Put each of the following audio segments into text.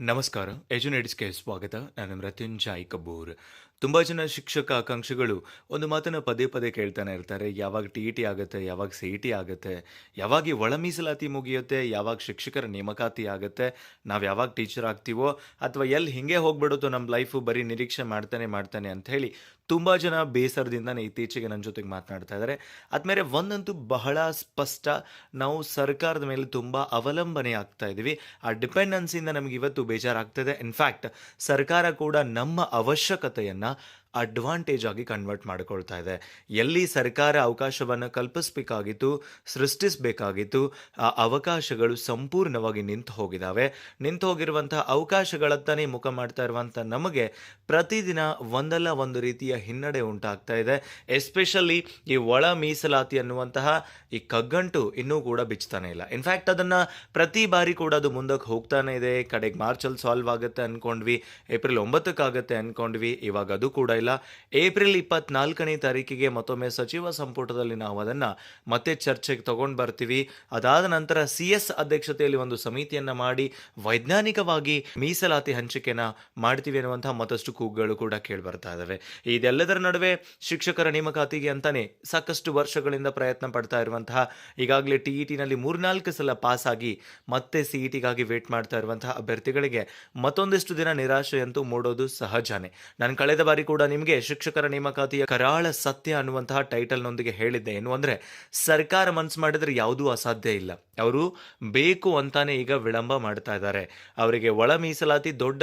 ನಮಸ್ಕಾರ. ಎಜುನೇಟ್ಸ್‌ಗೆ ಸ್ವಾಗತ. ನಾನು ಮೃತ್ಯುಂಜಯ್ ಕಪೂರ್. ತುಂಬ ಜನ ಶಿಕ್ಷಕ ಆಕಾಂಕ್ಷಿಗಳು ಒಂದು ಮಾತನ್ನ ಪದೇ ಪದೇ ಕೇಳ್ತಾನೆ ಇರ್ತಾರೆ. ಯಾವಾಗ ಟಿ-ಇ-ಟಿ ಆಗುತ್ತೆ? ಯಾವಾಗ ಸಿ-ಇ-ಟಿ ಆಗುತ್ತೆ? ಯಾವಾಗ ಈ ಒಳ ಮೀಸಲಾತಿ ಮುಗಿಯುತ್ತೆ? ಯಾವಾಗ ಶಿಕ್ಷಕರ ನೇಮಕಾತಿ ಆಗುತ್ತೆ? ನಾವು ಯಾವಾಗ ಟೀಚರ್ ಆಗ್ತೀವೋ ಅಥವಾ ಎಲ್ಲಿ ಹಿಂಗೆ ಹೋಗ್ಬಿಡುತ್ತೋ ನಮ್ಮ ಲೈಫು ಬರೀ ನಿರೀಕ್ಷೆ ಮಾಡ್ತಾನೆ ಮಾಡ್ತಾನೆ ಅಂತ ಹೇಳಿ ತುಂಬ ಜನ ಬೇಸರದಿಂದಾನೇ ಇತ್ತೀಚೆಗೆ ನನ್ನ ಜೊತೆಗೆ ಮಾತನಾಡ್ತಾ ಇದ್ದಾರೆ. ಆದ್ಮೇಲೆ ಒಂದಂತೂ ಬಹಳ ಸ್ಪಷ್ಟ, ನಾವು ಸರ್ಕಾರದ ಮೇಲೆ ತುಂಬ ಅವಲಂಬನೆ ಆಗ್ತಾ ಇದ್ದೀವಿ. ಆ ಡಿಪೆಂಡೆನ್ಸಿಯಿಂದ ನಮ್ಗೆ ಇವತ್ತು ಬೇಜಾರಾಗ್ತದೆ. ಇನ್ಫ್ಯಾಕ್ಟ್ ಸರ್ಕಾರ ಕೂಡ ನಮ್ಮ ಅವಶ್ಯಕತೆಯನ್ನು ಅಡ್ವಾಂಟೇಜ್ ಆಗಿ ಕನ್ವರ್ಟ್ ಮಾಡಿಕೊಳ್ತಾ ಇದೆ. ಎಲ್ಲಿ ಸರ್ಕಾರ ಅವಕಾಶವನ್ನು ಕಲ್ಪಿಸಬೇಕಾಗಿತ್ತು, ಸೃಷ್ಟಿಸಬೇಕಾಗಿತ್ತು, ಆ ಅವಕಾಶಗಳು ಸಂಪೂರ್ಣವಾಗಿ ನಿಂತು ಹೋಗಿದ್ದಾವೆ. ನಿಂತು ಹೋಗಿರುವಂತಹ ಅವಕಾಶಗಳತ್ತನೇ ಮುಖ ಮಾಡ್ತಾ ಇರುವಂಥ ನಮಗೆ ಪ್ರತಿದಿನ ಒಂದಲ್ಲ ಒಂದು ರೀತಿಯ ಹಿನ್ನಡೆ ಉಂಟಾಗ್ತಾ ಇದೆ. ಎಸ್ಪೆಷಲಿ ಈ ಒಳ ಮೀಸಲಾತಿ ಅನ್ನುವಂತಹ ಈ ಕಗ್ಗಂಟು ಇನ್ನೂ ಕೂಡ ಬಿಚ್ತಾನೆ ಇಲ್ಲ. ಇನ್ಫ್ಯಾಕ್ಟ್ ಅದನ್ನು ಪ್ರತಿ ಬಾರಿ ಕೂಡ ಅದು ಮುಂದಕ್ಕೆ ಹೋಗ್ತಾನೆ ಇದೆ. ಕಡೆಗೆ ಮಾರ್ಚಲ್ಲಿ ಸಾಲ್ವ್ ಆಗುತ್ತೆ ಅಂದ್ಕೊಂಡ್ವಿ, ಏಪ್ರಿಲ್ 9 ಅಂದ್ಕೊಂಡ್ವಿ, ಇವಾಗ ಅದು ಕೂಡ ಇಲ್ಲ. ಏಪ್ರಿಲ್ 24ನೇ ತಾರೀಕಿಗೆ ಮತ್ತೊಮ್ಮೆ ಸಚಿವ ಸಂಪುಟದಲ್ಲಿ ನಾವು ಅದನ್ನು ಮತ್ತೆ ಚರ್ಚೆಗೆ ತಗೊಂಡು ಬರ್ತೀವಿ. ಅದಾದ ನಂತರ CS ಅಧ್ಯಕ್ಷತೆಯಲ್ಲಿ ಒಂದು ಸಮಿತಿಯನ್ನು ಮಾಡಿ ವೈಜ್ಞಾನಿಕವಾಗಿ ಮೀಸಲಾತಿ ಹಂಚಿಕೆನ ಮಾಡ್ತೀವಿ ಅನ್ನುವಂತಹ ಮತ್ತಷ್ಟು ಕೂಗುಗಳು ಕೂಡ ಕೇಳಿ ಬರ್ತಾ ಇದ್ದಾವೆ. ಇದೆಲ್ಲದರ ನಡುವೆ ಶಿಕ್ಷಕರ ನೇಮಕಾತಿಗೆ ಅಂತಾನೆ ಸಾಕಷ್ಟು ವರ್ಷಗಳಿಂದ ಪ್ರಯತ್ನ ಪಡ್ತಾ ಇರುವಂತಹ, ಈಗಾಗಲೇ ಟಿ-ಇ-ಟಿನಲ್ಲಿ 3-4 ಸಲ ಪಾಸ್ ಆಗಿ ಮತ್ತೆ ಸಿ-ಇ-ಟಿಗಾಗಿ ವೇಟ್ ಮಾಡ್ತಾ ಇರುವಂತಹ ಅಭ್ಯರ್ಥಿಗಳಿಗೆ ಮತ್ತೊಂದಿಷ್ಟು ದಿನ ನಿರಾಶೆಯಂತೂ ಮೂಡೋದು ಸಹಜನೇ. ನಾನು ಕಳೆದ ಬಾರಿ ಕೂಡ ನಿಮಗೆ ಶಿಕ್ಷಕರ ನೇಮಕಾತಿಯ ಕರಾಳ ಸತ್ಯ ಅನ್ನುವಂತಹ ಟೈಟಲ್ನೊಂದಿಗೆ ಹೇಳಿದ್ದೆ. ಏನು ಅಂದರೆ, ಸರ್ಕಾರ ಮನಸ್ಸು ಮಾಡಿದ್ರೆ ಯಾವುದೂ ಅಸಾಧ್ಯ ಇಲ್ಲ. ಅವರು ಬೇಕು ಅಂತಾನೆ ಈಗ ವಿಳಂಬ ಮಾಡ್ತಾ ಇದ್ದಾರೆ. ಅವರಿಗೆ ಒಳ ಮೀಸಲಾತಿ ದೊಡ್ಡ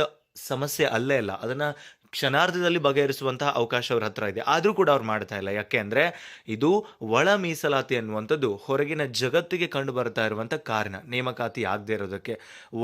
ಸಮಸ್ಯೆ ಅಲ್ಲೇ ಅಲ್ಲ, ಅದನ್ನು ಕ್ಷಣಾರ್ಧದಲ್ಲಿ ಬಗೆಹರಿಸುವಂತಹ ಅವಕಾಶ ಅವ್ರ ಹತ್ರ ಇದೆ. ಆದರೂ ಕೂಡ ಅವ್ರು ಮಾಡ್ತಾ ಇಲ್ಲ. ಯಾಕೆ ಅಂದರೆ, ಇದು ಒಳ ಮೀಸಲಾತಿ ಅನ್ನುವಂಥದ್ದು ಹೊರಗಿನ ಜಗತ್ತಿಗೆ ಕಂಡು ಬರ್ತಾ ಇರುವಂಥ ಕಾರಣ, ನೇಮಕಾತಿ ಆಗದೆ ಇರೋದಕ್ಕೆ.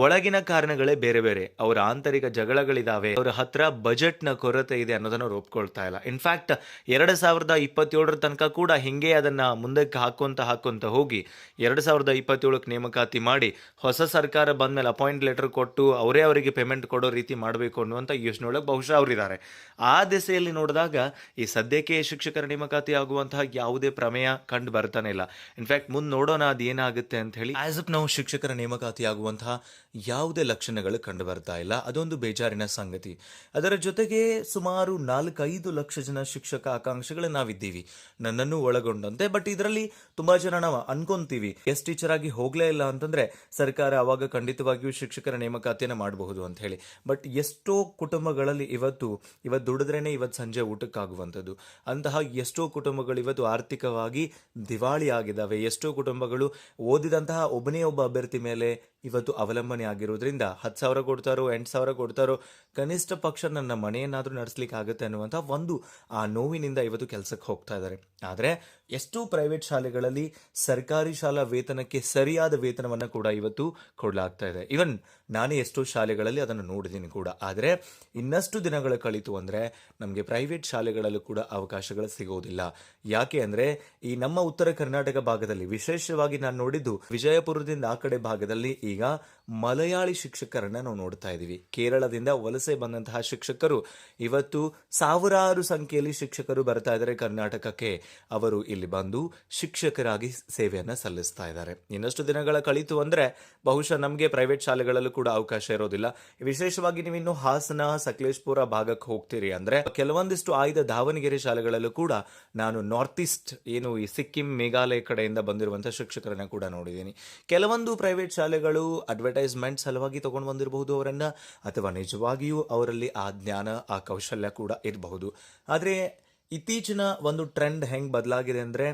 ಒಳಗಿನ ಕಾರಣಗಳೇ ಬೇರೆ ಬೇರೆ. ಅವರ ಆಂತರಿಕ ಜಗಳಗಳಿದಾವೆ, ಅವರ ಹತ್ರ ಬಜೆಟ್ನ ಕೊರತೆ ಇದೆ ಅನ್ನೋದನ್ನು ಅವ್ರು ಒಪ್ಕೊಳ್ತಾ ಇಲ್ಲ. ಇನ್ಫ್ಯಾಕ್ಟ್ 2027 ತನಕ ಕೂಡ ಹಿಂಗೆ ಅದನ್ನು ಮುಂದಕ್ಕೆ ಹಾಕೊಂತ ಹೋಗಿ 2027ಕ್ಕೆ ನೇಮಕಾತಿ ಮಾಡಿ ಹೊಸ ಸರ್ಕಾರ ಬಂದಮೇಲೆ ಅಪಾಯಿಂಟ್ ಲೆಟರ್ ಕೊಟ್ಟು ಅವರಿಗೆ ಪೇಮೆಂಟ್ ಕೊಡೋ ರೀತಿ ಮಾಡಬೇಕು ಅನ್ನುವಂಥ ಯೋಚನೆಯೊಳಗೆ ಬಹುಶಃ ಅವರಿದ್ದಾರೆ. ಆ ದಿಸೆಯಲ್ಲಿ ನೋಡಿದಾಗ ಈ ಸದ್ಯಕ್ಕೆ ಶಿಕ್ಷಕರ ನೇಮಕಾತಿ ಆಗುವಂತಹ ಯಾವುದೇ ಪ್ರಮೇಯ ಕಂಡು ಬರ್ತಾನೆ ಇಲ್ಲ. ಇನ್ಫ್ಯಾಕ್ಟ್ ಮುಂದೆ ನೋಡೋಣ ಅದು ಏನಾಗುತ್ತೆ ಅಂತ ಹೇಳಿ. ಆಸ್ ಅಪ್ ನಾವು ಶಿಕ್ಷಕರ ನೇಮಕಾತಿ ಆಗುವಂತಹ ಯಾವುದೇ ಲಕ್ಷಣಗಳು ಕಂಡು ಬರ್ತಾ ಇಲ್ಲ. ಅದೊಂದು ಬೇಜಾರಿನ ಸಂಗತಿ. ಅದರ ಜೊತೆಗೆ ಸುಮಾರು 4-5 ಲಕ್ಷ ಜನ ಶಿಕ್ಷಕ ಆಕಾಂಕ್ಷಿಗಳು ನಾವಿದ್ದೀವಿ, ನನ್ನನ್ನು ಒಳಗೊಂಡಂತೆ. ಬಟ್ ಇದರಲ್ಲಿ ತುಂಬಾ ಜನ ನಾವು ಅನ್ಕೊಂತೀವಿ, ಗೆಸ್ಟ್ ಟೀಚರ್ ಆಗಿ ಹೋಗ್ಲೇ ಇಲ್ಲ ಅಂತಂದ್ರೆ ಸರ್ಕಾರ ಅವಾಗ ಖಂಡಿತವಾಗಿಯೂ ಶಿಕ್ಷಕರ ನೇಮಕಾತಿಯನ್ನು ಮಾಡಬಹುದು ಅಂತ ಹೇಳಿ. ಬಟ್ ಎಷ್ಟೋ ಕುಟುಂಬಗಳಲ್ಲಿ ಇವತ್ತು ದುಡಿದ್ರೇನೆ ಇವತ್ತು ಸಂಜೆ ಊಟಕ್ಕಾಗುವಂಥದ್ದು. ಅಂತಹ ಎಷ್ಟೋ ಕುಟುಂಬಗಳು ಇವತ್ತು ಆರ್ಥಿಕವಾಗಿ ದಿವಾಳಿ ಆಗಿದ್ದಾವೆ. ಎಷ್ಟೋ ಕುಟುಂಬಗಳು ಓದಿದಂತಹ ಒಬ್ಬನೇ ಒಬ್ಬ ಅಭ್ಯರ್ಥಿ ಮೇಲೆ ಇವತ್ತು ಅವಲಂಬನೆ ಆಗಿರೋದ್ರಿಂದ 10,000 ಕೊಡ್ತಾರೋ 8,000 ಕೊಡ್ತಾರೋ, ಕನಿಷ್ಠ ಪಕ್ಷ ನನ್ನ ಮನೆಯನ್ನಾದರೂ ನಡೆಸಲಿಕ್ಕೆ ಆಗುತ್ತೆ ಅನ್ನುವಂಥ ಒಂದು ಆ ನೋವಿನಿಂದ ಇವತ್ತು ಕೆಲಸಕ್ಕೆ ಹೋಗ್ತಾ ಇದ್ದಾರೆ. ಆದರೆ ಎಷ್ಟೋ ಪ್ರೈವೇಟ್ ಶಾಲೆಗಳಲ್ಲಿ ಸರ್ಕಾರಿ ಶಾಲಾ ವೇತನಕ್ಕೆ ಸರಿಯಾದ ವೇತನವನ್ನು ಕೂಡ ಇವತ್ತು ಕೊಡಲಾಗ್ತಾ ಇದೆ. ಇವನ್ ನಾನೇ ಎಷ್ಟೋ ಶಾಲೆಗಳಲ್ಲಿ ಅದನ್ನು ನೋಡಿದ್ದೀನಿ ಕೂಡ. ಆದರೆ ಇನ್ನಷ್ಟು ದಿನಗಳು ಕಳೀತು ಅಂದರೆ ನಮಗೆ ಪ್ರೈವೇಟ್ ಶಾಲೆಗಳಲ್ಲೂ ಕೂಡ ಅವಕಾಶಗಳು ಸಿಗೋದಿಲ್ಲ. ಯಾಕೆ ಅಂದರೆ, ಈ ನಮ್ಮ ಉತ್ತರ ಕರ್ನಾಟಕ ಭಾಗದಲ್ಲಿ, ವಿಶೇಷವಾಗಿ ನಾನು ನೋಡಿದ್ದು ವಿಜಯಪುರದಿಂದ ಆ ಕಡೆ ಭಾಗದಲ್ಲಿ ಈಗ ಮಲಯಾಳಿ ಶಿಕ್ಷಕರನ್ನ ನಾವು ನೋಡ್ತಾ ಇದ್ದೀವಿ. ಕೇರಳದಿಂದ ವಲಸೆ ಬಂದಂತಹ ಶಿಕ್ಷಕರು ಇವತ್ತು ಸಾವಿರಾರು ಸಂಖ್ಯೆಯಲ್ಲಿ ಶಿಕ್ಷಕರು ಬರ್ತಾ ಇದ್ದಾರೆ ಕರ್ನಾಟಕಕ್ಕೆ. ಅವರು ಇಲ್ಲಿ ಬಂದು ಶಿಕ್ಷಕರಾಗಿ ಸೇವೆಯನ್ನು ಸಲ್ಲಿಸ್ತಾ ಇದ್ದಾರೆ. ಇನ್ನಷ್ಟು ದಿನಗಳ ಕಳೀತು ಅಂದರೆ ಬಹುಶಃ ನಮಗೆ ಪ್ರೈವೇಟ್ ಶಾಲೆಗಳಲ್ಲೂ ಕೂಡ ಅವಕಾಶ ಇರೋದಿಲ್ಲ. ವಿಶೇಷವಾಗಿ ನೀವು ಇನ್ನು ಹಾಸನ, ಸಕಲೇಶ್ಪುರ ಭಾಗಕ್ಕೆ ಹೋಗ್ತೀರಿ ಅಂದರೆ ಕೆಲವೊಂದಿಷ್ಟು ಆಯ್ದ ದಾವಣಗೆರೆ ಶಾಲೆಗಳಲ್ಲೂ ಕೂಡ ನಾನು ನಾರ್ತ್ ಈಸ್ಟ್, ಏನು ಈ ಸಿಕ್ಕಿಂ, ಮೇಘಾಲಯ ಕಡೆಯಿಂದ ಬಂದಿರುವಂತಹ ಶಿಕ್ಷಕರನ್ನ ಕೂಡ ನೋಡಿದ್ದೀನಿ. ಕೆಲವೊಂದು ಪ್ರೈವೇಟ್ ಶಾಲೆಗಳು ಅಡ್ವರ್ಟೈಸ್ಮೆಂಟ್ ಸಲುವಾಗಿ ತಗೊಂಡು ಬಂದಿರಬಹುದು ಅವರನ್ನ, ಅಥವಾ ನಿಜವಾಗಿಯೂ ಅವರಲ್ಲಿ ಆ ಜ್ಞಾನ, ಆ ಕೌಶಲ್ಯ ಕೂಡ ಇರಬಹುದು. ಆದರೆ ಇತ್ತೀಚಿನ ಒಂದು ಟ್ರೆಂಡ್ ಹೆಂಗೆ ಬದಲಾಗಿದೆ ಅಂದರೆ,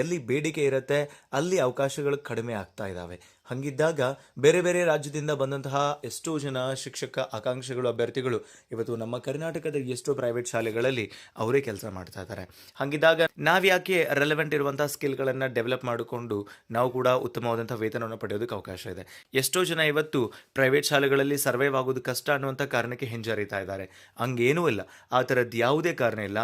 ಎಲ್ಲಿ ಬೇಡಿಕೆ ಇರುತ್ತೆ ಅಲ್ಲಿ ಅವಕಾಶಗಳು ಕಡಿಮೆ ಆಗ್ತಾ ಇದ್ದಾವೆ. ಹಂಗಿದ್ದಾಗ ಬೇರೆ ಬೇರೆ ರಾಜ್ಯದಿಂದ ಬಂದಂತಹ ಎಷ್ಟೋ ಜನ ಶಿಕ್ಷಕ ಆಕಾಂಕ್ಷಿಗಳು, ಅಭ್ಯರ್ಥಿಗಳು ಇವತ್ತು ನಮ್ಮ ಕರ್ನಾಟಕದ ಎಷ್ಟೋ ಪ್ರೈವೇಟ್ ಶಾಲೆಗಳಲ್ಲಿ ಅವರೇ ಕೆಲಸ ಮಾಡ್ತಾ ಇದ್ದಾರೆ. ಹಂಗಿದ್ದಾಗ ನಾವ್ಯಾಕೆ ರೆಲೆವೆಂಟ್ ಇರುವಂತಹ ಸ್ಕಿಲ್ಗಳನ್ನು ಡೆವಲಪ್ ಮಾಡಿಕೊಂಡು ನಾವು ಕೂಡ ಉತ್ತಮವಾದಂಥ ವೇತನವನ್ನು ಪಡೆಯೋದಕ್ಕೆ ಅವಕಾಶ ಇದೆ. ಎಷ್ಟೋ ಜನ ಇವತ್ತು ಪ್ರೈವೇಟ್ ಶಾಲೆಗಳಲ್ಲಿ ಸರ್ವೈವ್ ಆಗೋದು ಕಷ್ಟ ಅನ್ನುವಂಥ ಕಾರಣಕ್ಕೆ ಹಿಂಜರಿತಾ ಇದ್ದಾರೆ. ಹಂಗೇನೂ ಇಲ್ಲ, ಆ ಥರದ್ದು ಯಾವುದೇ ಕಾರಣ ಇಲ್ಲ.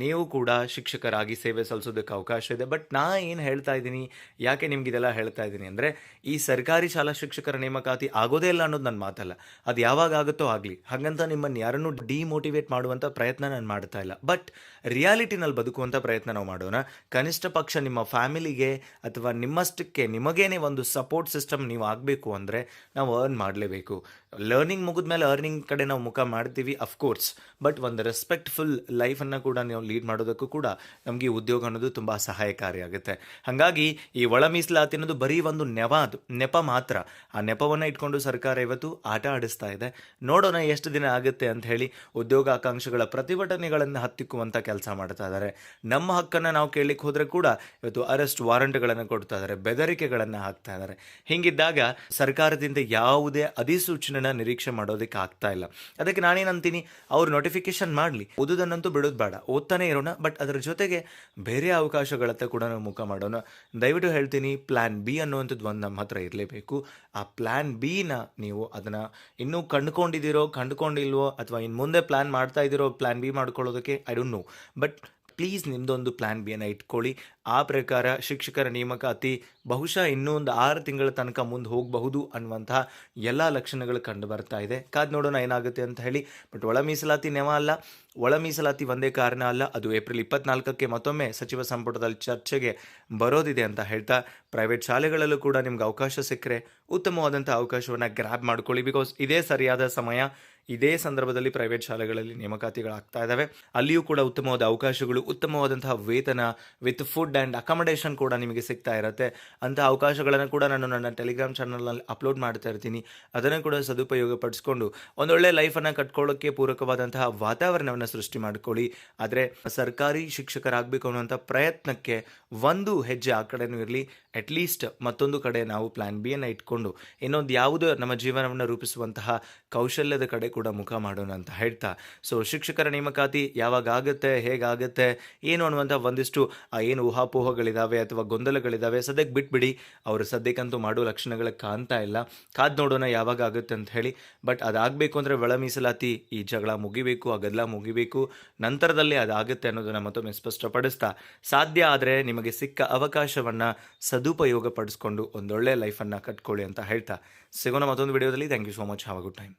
ನೀವು ಕೂಡ ಶಿಕ್ಷಕರಾಗಿ ಸೇವೆ ಸಲ್ಲಿಸೋದಕ್ಕೆ ಅವಕಾಶ ಇದೆ. ಬಟ್ ನಾ ಏನು ಹೇಳ್ತಾ ಇದ್ದೀನಿ, ಯಾಕೆ ನಿಮ್ಗೆ ಇದೆಲ್ಲ ಹೇಳ್ತಾ ಇದ್ದೀನಿ ಅಂದರೆ, ಈ ಸರ್ಕಾರಿ ಶಾಲಾ ಶಿಕ್ಷಕರ ನೇಮಕಾತಿ ಆಗೋದೇ ಇಲ್ಲ ಅನ್ನೋದು ನನ್ನ ಮಾತಲ್ಲ. ಅದು ಯಾವಾಗ ಆಗುತ್ತೋ ಆಗಲಿ, ಹಾಗಂತ ನಿಮ್ಮನ್ನು ಯಾರನ್ನು ಡಿಮೋಟಿವೇಟ್ ಮಾಡುವಂಥ ಪ್ರಯತ್ನ ನಾನು ಮಾಡ್ತಾ ಇಲ್ಲ. ಬಟ್ ರಿಯಾಲಿಟಿನಲ್ಲಿ ಬದುಕುವಂಥ ಪ್ರಯತ್ನ ನಾವು ಮಾಡೋಣ. ಕನಿಷ್ಠ ಪಕ್ಷ ನಿಮ್ಮ ಫ್ಯಾಮಿಲಿಗೆ ಅಥವಾ ನಿಮ್ಮಷ್ಟಕ್ಕೆ ನಿಮಗೇನೆ ಒಂದು ಸಪೋರ್ಟ್ ಸಿಸ್ಟಮ್ ನೀವು ಆಗಬೇಕು ಅಂದರೆ ನಾವು ಅರ್ನ್ ಮಾಡಲೇಬೇಕು. ಲರ್ನಿಂಗ್ ಮುಗಿದ್ಮೇಲೆ ಅರ್ನಿಂಗ್ ಕಡೆ ನಾವು ಮುಖ ಮಾಡ್ತೀವಿ ಅಫ್ಕೋರ್ಸ್, ಬಟ್ ಒಂದು ರೆಸ್ಪೆಕ್ಟ್ಫುಲ್ ಲೈಫನ್ನು ಕೂಡ ನೀವು ಲೀಡ್ ಮಾಡೋದಕ್ಕೂ ಕೂಡ ನಮಗೆ ಈ ಉದ್ಯೋಗ ಅನ್ನೋದು ತುಂಬ ಸಹಾಯಕಾರಿಯಾಗುತ್ತೆ. ಹಾಗಾಗಿ ಈ ಒಳ ಮೀಸಲಾತಿ ಅನ್ನೋದು ಬರೀ ಒಂದು ನೆಪ ಮಾತ್ರ. ಆ ನೆಪವನ್ನು ಇಟ್ಕೊಂಡು ಸರ್ಕಾರ ಇವತ್ತು ಆಟ ಆಡಿಸ್ತಾ ಇದೆ. ನೋಡೋಣ ಎಷ್ಟು ದಿನ ಆಗುತ್ತೆ ಅಂತ ಹೇಳಿ ಉದ್ಯೋಗಾಕಾಂಕ್ಷಿಗಳ ಪ್ರತಿಭಟನೆಗಳನ್ನು ಹತ್ತಿಕ್ಕುವಂಥ ಕೆಲಸ ಮಾಡ್ತಾ ಇದ್ದಾರೆ. ನಮ್ಮ ಹಕ್ಕನ್ನು ನಾವು ಕೇಳಲಿಕ್ಕೆ ಹೋದರೆ ಕೂಡ ಇವತ್ತು ಅರೆಸ್ಟ್ ವಾರಂಟ್ಗಳನ್ನು ಕೊಡ್ತಾ ಇದ್ದಾರೆ, ಬೆದರಿಕೆಗಳನ್ನು ಹಾಕ್ತಾ ಇದ್ದಾರೆ. ಹೀಗಿದ್ದಾಗ ಸರ್ಕಾರದಿಂದ ಯಾವುದೇ ಅಧಿಸೂಚನೆನ ನಿರೀಕ್ಷೆ ಮಾಡೋದಕ್ಕೆ ಆಗ್ತಾ ಇಲ್ಲ. ಅದಕ್ಕೆ ನಾನೇನಂತೀನಿ, ಅವ್ರು ನೋಟಿಫಿಕೇಶನ್ ಮಾಡಲಿ, ಓದೋದನ್ನಂತೂ ಬಿಡೋದು ಬೇಡ, ಓದ್ತಾನೆ ಇರೋಣ, ಬಟ್ ಅದರ ಜೊತೆಗೆ ಬೇರೆ ಅವಕಾಶಗಳತ್ತ ಕೂಡ ನಾವು ಮುಖ ಮಾಡೋಣ. ದಯವಿಟ್ಟು ಹೇಳ್ತೀನಿ, ಪ್ಲ್ಯಾನ್ ಬಿ ಅನ್ನುವಂಥದ್ದು ಒಂದು ನಮ್ಮ ಹತ್ರ ಇರಲೇಬೇಕು. ಆ ಪ್ಲ್ಯಾನ್ ಬಿನ ನೀವು ಅದನ್ನು ಇನ್ನೂ ಕಂಡುಕೊಂಡಿಲ್ವೋ ಅಥವಾ ಇನ್ನು ಮುಂದೆ ಪ್ಲ್ಯಾನ್ ಮಾಡ್ತಾ ಇದ್ದೀರೋ ಪ್ಲ್ಯಾನ್ ಬಿ ಮಾಡ್ಕೊಳ್ಳೋದಕ್ಕೆ, I don't know, but please ನಿಮ್ಮದೊಂದು ಪ್ಲ್ಯಾನ್ ಬಿಯನ್ನು ಇಟ್ಕೊಳ್ಳಿ. ಆ ಪ್ರಕಾರ ಶಿಕ್ಷಕರ ನೇಮಕಾತಿ ಬಹುಶಃ ಇನ್ನೂ ಒಂದು 6 ತಿಂಗಳ ತನಕ ಮುಂದೆ ಹೋಗಬಹುದು ಅನ್ನುವಂತಹ ಎಲ್ಲ ಲಕ್ಷಣಗಳು ಕಂಡು ಬರ್ತಾ ಇದೆ. ಕಾದು ನೋಡೋಣ ಏನಾಗುತ್ತೆ ಅಂತ ಹೇಳಿ. ಬಟ್ ಒಳ ಮೀಸಲಾತಿ ನೆವ ಅಲ್ಲ, ಒಳ ಮೀಸಲಾತಿ ಒಂದೇ ಕಾರಣ ಅಲ್ಲ, ಅದು ಏಪ್ರಿಲ್ 24ಕ್ಕೆ ಮತ್ತೊಮ್ಮೆ ಸಚಿವ ಸಂಪುಟದಲ್ಲಿ ಚರ್ಚೆಗೆ ಬರೋದಿದೆ ಅಂತ ಹೇಳ್ತಾ, ಪ್ರೈವೇಟ್ ಶಾಲೆಗಳಲ್ಲೂ ಕೂಡ ನಿಮ್ಗೆ ಅವಕಾಶ ಸಿಕ್ಕರೆ ಉತ್ತಮವಾದಂಥ ಅವಕಾಶವನ್ನು ಗ್ರ್ಯಾಬ್ ಮಾಡ್ಕೊಳ್ಳಿ. ಬಿಕಾಸ್ ಇದೇ ಸರಿಯಾದ ಸಮಯ. ಇದೇ ಸಂದರ್ಭದಲ್ಲಿ ಪ್ರೈವೇಟ್ ಶಾಲೆಗಳಲ್ಲಿ ನೇಮಕಾತಿಗಳಾಗ್ತಾ ಇದ್ದಾವೆ. ಅಲ್ಲಿಯೂ ಕೂಡ ಉತ್ತಮವಾದ ಅವಕಾಶಗಳು, ಉತ್ತಮವಾದಂತಹ ವೇತನ ವಿತ್ ಫುಡ್ ಆ್ಯಂಡ್ ಅಕಾಮಡೇಷನ್ ಕೂಡ ನಿಮಗೆ ಸಿಗ್ತಾ ಇರುತ್ತೆ. ಅಂಥ ಅವಕಾಶಗಳನ್ನು ಕೂಡ ನಾನು ನನ್ನ ಟೆಲಿಗ್ರಾಮ್ ಚಾನಲ್ನಲ್ಲಿ ಅಪ್ಲೋಡ್ ಮಾಡ್ತಾ ಇರ್ತೀನಿ. ಅದನ್ನು ಕೂಡ ಸದುಪಯೋಗ ಪಡಿಸ್ಕೊಂಡು ಒಂದೊಳ್ಳೆ ಲೈಫನ್ನು ಕಟ್ಕೊಳ್ಳೋಕ್ಕೆ ಪೂರಕವಾದಂತಹ ವಾತಾವರಣವನ್ನು ಸೃಷ್ಟಿ ಮಾಡ್ಕೊಳ್ಳಿ. ಆದರೆ ಸರ್ಕಾರಿ ಶಿಕ್ಷಕರಾಗಬೇಕು ಅನ್ನುವಂಥ ಪ್ರಯತ್ನಕ್ಕೆ ಒಂದು ಹೆಜ್ಜೆ ಆ ಕಡೆನೂ ಇರಲಿ. ಅಟ್ಲೀಸ್ಟ್ ಮತ್ತೊಂದು ಕಡೆ ನಾವು ಪ್ಲ್ಯಾನ್ ಬಿಯನ್ನು ಇಟ್ಕೊಂಡು ಇನ್ನೊಂದು ಯಾವುದೋ ನಮ್ಮ ಜೀವನವನ್ನು ರೂಪಿಸುವಂತಹ ಕೌಶಲ್ಯದ ಕಡೆ ಕೂಡ ಮುಖ ಮಾಡೋಣ ಅಂತ ಹೇಳ್ತಾ, ಸೊ ಶಿಕ್ಷಕರ ನೇಮಕಾತಿ ಯಾವಾಗ ಆಗುತ್ತೆ, ಹೇಗಾಗುತ್ತೆ, ಏನು ಅನ್ನುವಂಥ ಒಂದಿಷ್ಟು ಏನು ಊಹಾಪೋಹಗಳಿದ್ದಾವೆ ಅಥವಾ ಗೊಂದಲಗಳಿದ್ದಾವೆ ಸದ್ಯಕ್ಕೆ ಬಿಟ್ಬಿಡಿ. ಅವರು ಸದ್ಯಕ್ಕಂತೂ ಮಾಡೋ ಲಕ್ಷಣಗಳು ಕಾಣ್ತಾ ಇಲ್ಲ. ಕಾದು ನೋಡೋಣ ಯಾವಾಗ ಆಗುತ್ತೆ ಅಂತ ಹೇಳಿ. ಬಟ್ ಅದಾಗಬೇಕು ಅಂದರೆ ಒಳ ಮೀಸಲಾತಿ ಈ ಜಗಳ ಮುಗಿಬೇಕು, ಆ ಗದ್ದಲ ಮುಗಿಬೇಕು, ನಂತರದಲ್ಲಿ ಅದಾಗುತ್ತೆ ಅನ್ನೋದನ್ನು ಮತ್ತೊಮ್ಮೆ ಸ್ಪಷ್ಟಪಡಿಸ್ತಾ, ಸಾಧ್ಯ ಆದರೆ ನಿಮಗೆ ಸಿಕ್ಕ ಅವಕಾಶವನ್ನು ಸದುಪಯೋಗ ಪಡಿಸ್ಕೊಂಡು ಒಂದೊಳ್ಳೆ ಲೈಫನ್ನು ಕಟ್ಕೊಳ್ಳಿ ಅಂತ ಹೇಳ್ತಾ, ಸಿಗೋಣ ಮತ್ತೊಂದು ವಿಡಿಯೋದಲ್ಲಿ. Thank you so much. Have a good time.